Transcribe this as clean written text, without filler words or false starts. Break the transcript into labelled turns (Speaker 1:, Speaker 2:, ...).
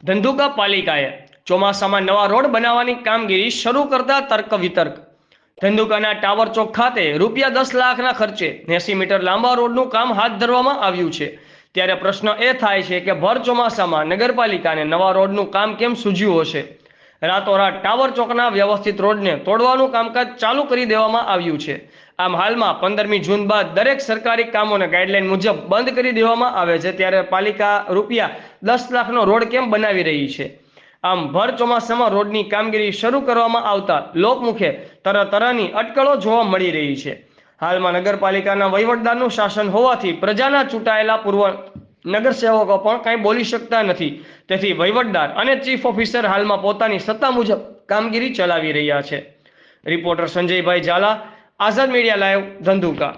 Speaker 1: ધંધુકા પાલિકાએ ચોમાસામાં નવા રોડ બનાવવાની કામગીરી શરૂ કરતા તર્ક વિતર્ક. ધંધુકાના ટાવર ચોક ખાતે ₹10 લાખના ખર્ચે 80 મીટર લાંબા રોડનું કામ હાથ ધરવામાં આવ્યું છે. ત્યારે પ્રશ્ન એ થાય છે કે ભર ચોમાસામાં નગરપાલિકાને નવા રોડનું કામ કેમ સૂઝ્યું હશે? રાતોરાત ટાવર ચોકના વ્યવસ્થિત રોડને તોડવાનું કામકાજ ચાલુ કરી દેવામાં આવ્યું છે. આમ હાલમાં 15મી જૂન બાદ દરેક સરકારી કામોને ગાઈડલાઈન મુજબ બંધ કરી દેવામાં આવે છે. ત્યારે પાલિકા ₹10 લાખનો રોડ કેમ બનાવી રહી છે? આમ ભર ચોમાસામાં રોડની કામગીરી શરૂ કરવામાં આવતા લોકમુખે તરતરની અટકળો જોવા મળી રહી છે. હાલમાં નગરપાલિકાના વહીવટદારનું શાસન હોવાથી પ્રજાના ચૂંટાયેલા પૂર્વ નગરસેવકો પણ કંઈ બોલી શકતા નથી. તેથી વહીવટદાર અને ચીફ ઓફિસર હાલમાં પોતાની સત્તા મુજબ કામગીરી ચલાવી રહ્યા છે. રિપોર્ટર સંજયભાઈ ઝાલા, આઝાદ મીડિયા લાઈવ, ધંધુકા.